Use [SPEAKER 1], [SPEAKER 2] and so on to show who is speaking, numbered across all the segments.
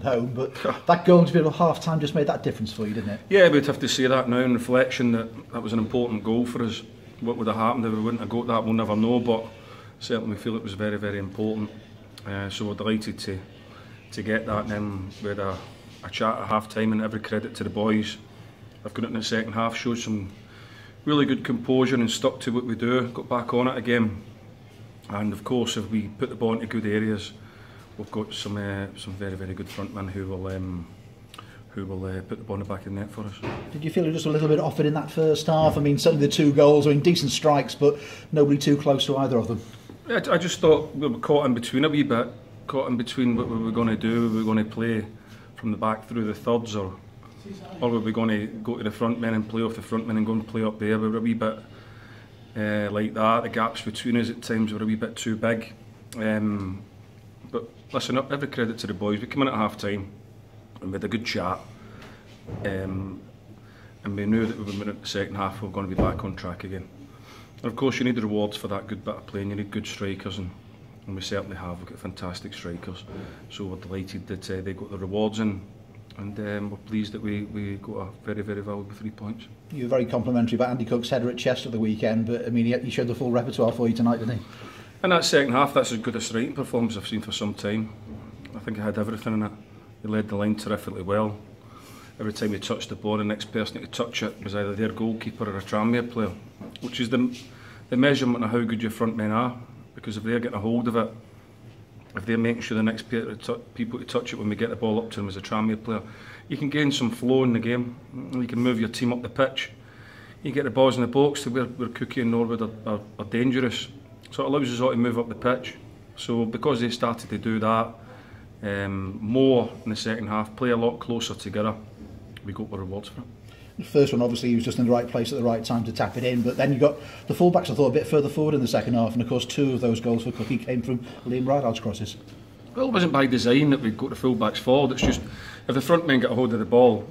[SPEAKER 1] home, but that goal to be at half time just made that difference for you, didn't it?
[SPEAKER 2] Yeah, we'd have to say that now in reflection that was an important goal for us. What would have happened if we wouldn't have got that, we'll never know, but certainly we feel it was very, very important. So we're delighted to get that, and then we had a chat at half time, and every credit to the boys. I've got it in the second half, showed some really good composure and stuck to what we do, got back on it again. And of course, if we put the ball into good areas, we've got some very, very good frontmen who will put the ball in the back of the net for us. Did
[SPEAKER 1] you feel just a little bit off it in that first half? I mean, certainly the 2 goals, I mean, decent strikes, but nobody too close to either of them.
[SPEAKER 2] I just thought we were caught in between a wee bit, caught in between what we were going to do. We were going to play from the back through the thirds, or were we going to go to the front men and play off the front men and go and play up there? We were a wee bit like that. The gaps between us at times were a wee bit too big. But listen, every credit to the boys. We came in at half time and we had a good chat. And we knew that we were in the second half, we were going to be back on track again. And of course, you need rewards for that good bit of play, and you need good strikers, and we certainly have. We've got fantastic strikers, so we're delighted that they got the rewards in, and we're pleased that we got a very, very valuable 3 points.
[SPEAKER 1] You were very complimentary about Andy Cook's header at Chester the weekend, but I mean, he showed the full repertoire for you tonight, didn't he?
[SPEAKER 2] In that second half, that's as good a striking performance I've seen for some time. I think he had everything in it. He led the line terrifically well. Every time he touched the ball, the next person to touch it was either their goalkeeper or a Tranmere player, which is the measurement of how good your front men are. Because if they're getting a hold of it, if they're making sure the next people to touch it when we get the ball up to them as a Tranmere player, you can gain some flow in the game. You can move your team up the pitch. You get the balls in the box to where Cookie and Norwood are dangerous. So it allows us all to move up the pitch. So because they started to do that more in the second half, play a lot closer together, we got the rewards for it.
[SPEAKER 1] The first one, obviously, he was just in the right place at the right time to tap it in, but then you got the fullbacks, I thought, a bit further forward in the second half, and of course 2 of those goals for Cookie came from Liam Rideout's crosses.
[SPEAKER 2] Well, it wasn't by design that we got the fullbacks forward. It's just if the front men get a hold of the ball,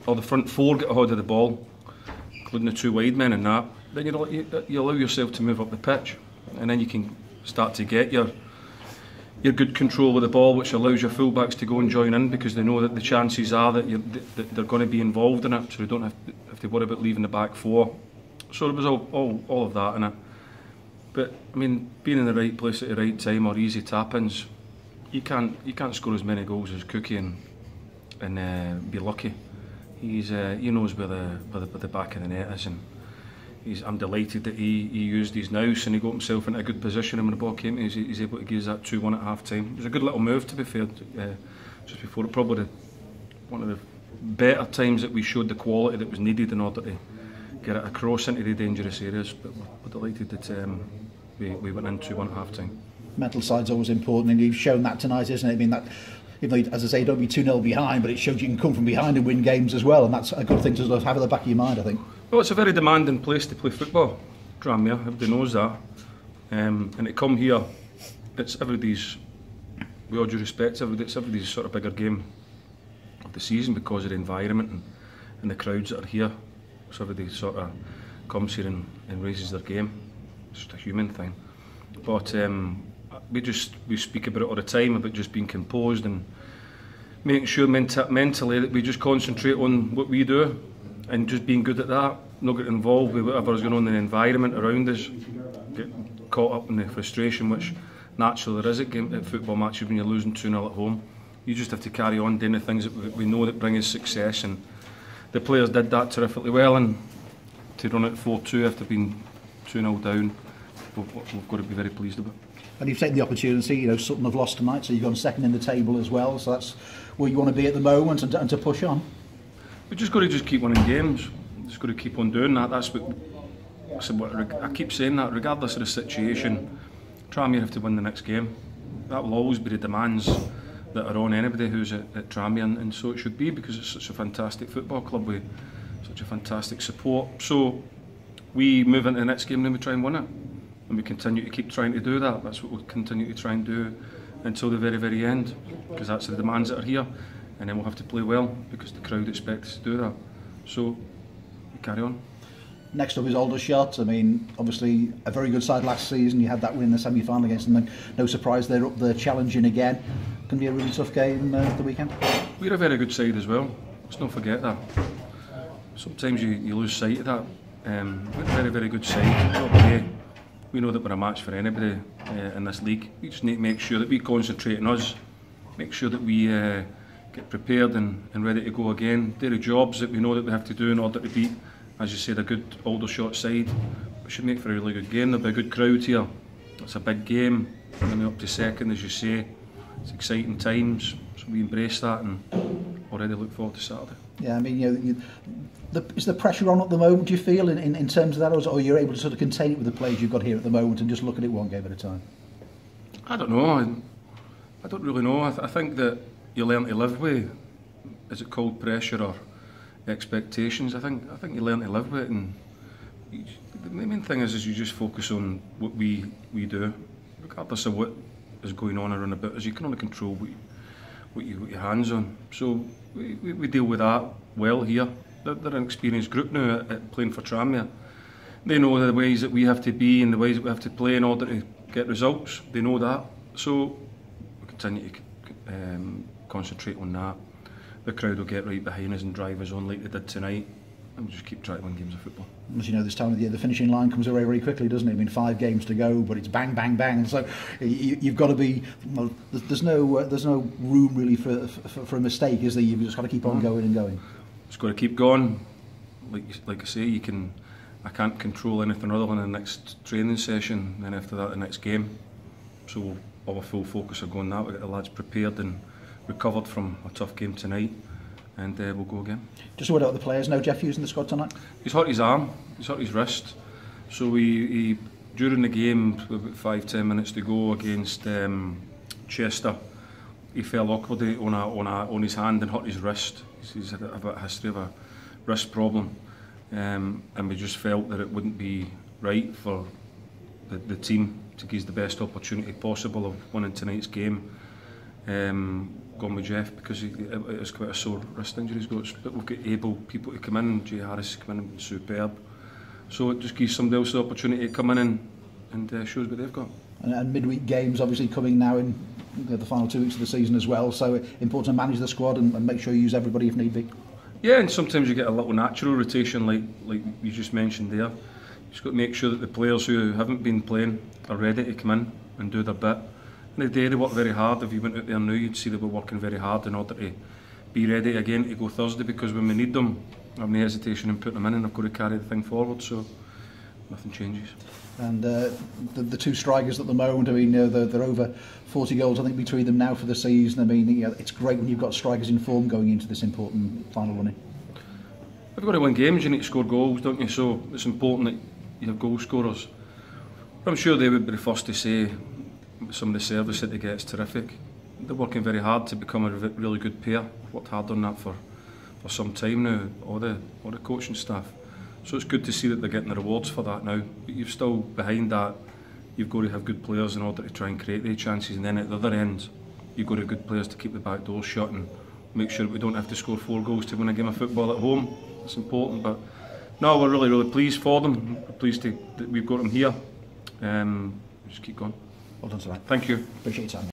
[SPEAKER 2] or the front 4 get a hold of the ball, including the 2 wide men and that, then you allow yourself to move up the pitch, and then you can start to get your good control of the ball, which allows your fullbacks to go and join in, because they know that the chances are that they're going to be involved in it, so they don't have to worry about leaving the back 4. So there was all of that in it. But I mean, being in the right place at the right time, or easy tap-ins, you can't score as many goals as Cookie and be lucky. He knows where the back of the net is, and I'm delighted that he used his nous and he got himself into a good position, and when the ball came, he's able to give us that 2-1 at half time. It was a good little move, to be fair, just before it. Probably one of the better times that we showed the quality that was needed in order to get it across into the dangerous areas. But we're delighted that we went in 2-1 at half time.
[SPEAKER 1] Mental side's always important, and you've shown that tonight, isn't it? I mean, that, even though, as I say, don't be 2-0 behind, but it shows you can come from behind and win games as well, and that's a good thing to have at the back of your mind, I think.
[SPEAKER 2] Well, it's a very demanding place to play football, Tranmere, everybody knows that. And to come here, it's everybody's, with all due respect, it's everybody's sort of bigger game of the season because of the environment and the crowds that are here. So everybody sort of comes here and raises their game. It's just a human thing. But we speak about it all the time, about just being composed and making sure mentally that we just concentrate on what we do, and just being good at that, not get involved with whatever's going on in the environment around us, get caught up in the frustration which naturally there is at football matches when you're losing 2-0 at home. You just have to carry on doing the things that we know that bring us success, and the players did that terrifically well, and to run it 4-2 after being 2-0 down, we've got to be very pleased about.
[SPEAKER 1] And you've taken the opportunity, Sutton have lost tonight, so you've gone second in the table as well, so that's where you want to be at the moment, and to push on. We've
[SPEAKER 2] just got to keep winning games. Just got to keep on doing that. That's what I keep saying, that regardless of the situation, Tranmere have to win the next game. That will always be the demands that are on anybody who's at Tranmere, and so it should be, because it's such a fantastic football club with such a fantastic support. So we move into the next game and then we try and win it, and we continue to keep trying to do that. That's what we'll continue to try and do until the very, very end, because that's the demands that are here. And then we'll have to play well, because the crowd expect us to do that. So we carry on.
[SPEAKER 1] Next up is Aldershot. I mean, obviously a very good side last season. You had that win in the semi-final against them. No surprise they're up there challenging again. to be a really tough game the weekend?
[SPEAKER 2] We're a very good side as well. Let's not forget that. Sometimes you lose sight of that. We're a very, very good side. We know that we're a match for anybody in this league. We just need to make sure that we concentrate on us, make sure that we get prepared and ready to go again. Do the jobs that we know that we have to do in order to beat, as you said, a good Aldershot side. We should make for a really good game. There'll be a good crowd here. It's a big game. We're going up to second, as you say. It's exciting times, so we embrace that and already look forward to Saturday.
[SPEAKER 1] Yeah, I mean, is the pressure on at the moment, do you feel, in terms of that, or you're able to sort of contain it with the players you've got here at the moment and just look at it one game at a time?
[SPEAKER 2] I don't know. I don't really know. I think that you learn to live with, is it called pressure or expectations? I think you learn to live with it, and the main thing is you just focus on what we do, regardless of what is going on around about us. You can only control what you got your hands on. So we deal with that well here. They're an experienced group now at playing for Tranmere. They know the ways that we have to be and the ways that we have to play in order to get results. They know that. So we continue to concentrate on that. The crowd will get right behind us and drive us on like they did tonight. And we'll just keep trying to win games of football.
[SPEAKER 1] As you know, this time of the year, the finishing line comes away very quickly, doesn't it? I mean, 5 games to go, but it's bang, bang, bang. So you've got to be. Well, there's no room really for a mistake, is there? You've just got to keep on going and going.
[SPEAKER 2] Just got to keep going. Like I say, I can't control anything other than the next training session, and then after that, the next game. So all our full focus will go on that. We get the lads prepared and recovered from a tough game tonight. And we'll go again. Just
[SPEAKER 1] a word about the players. No Jeff Hughes in the squad tonight?
[SPEAKER 2] He's hurt his arm, he's hurt his wrist. So he during the game, about 5-10 minutes to go against Chester, he fell awkwardly on his hand and hurt his wrist. He's had a history of a wrist problem. And we just felt that it wouldn't be right for the team to give the best opportunity possible of winning tonight's game. Gone with Jeff because it's quite a sore wrist injury he's got, but we've got able people to come in. Jay Harris come in and been superb, so it just gives somebody else the opportunity to come in and shows what they've got.
[SPEAKER 1] And midweek games obviously coming now in the final 2 weeks of the season as well, so important to manage the squad and make sure you use everybody if need be.
[SPEAKER 2] Yeah, and sometimes you get a little natural rotation like you just mentioned there. You just got to make sure that the players who haven't been playing are ready to come in and do their bit. And the day they work very hard. If you went out there now, you'd see they were working very hard in order to be ready again to go Thursday, because when we need them, I have no hesitation in putting them in and I've got to carry the thing forward, so nothing changes.
[SPEAKER 1] And the 2 strikers at the moment, I mean, they're over 40 goals, I think, between them now for the season. I mean, it's great when you've got strikers in form going into this important final running.
[SPEAKER 2] If you've got to win games, you need to score goals, don't you? So it's important that you have goal scorers. But I'm sure they would be the first to say some of the service that they get is terrific. They're working very hard to become a really good pair. I've worked hard on that for some time now, all the coaching staff. So it's good to see that they're getting the rewards for that now. But you've still, behind that, you've got to have good players in order to try and create the chances. And then at the other end, you've got to have good players to keep the back doors shut and make sure that we don't have to score 4 goals to win a game of football at home. It's important. But no, we're really, really pleased for them. We're pleased that we've got them here. Just keep going.
[SPEAKER 1] Well done tonight.
[SPEAKER 2] Thank you.
[SPEAKER 1] Appreciate your time.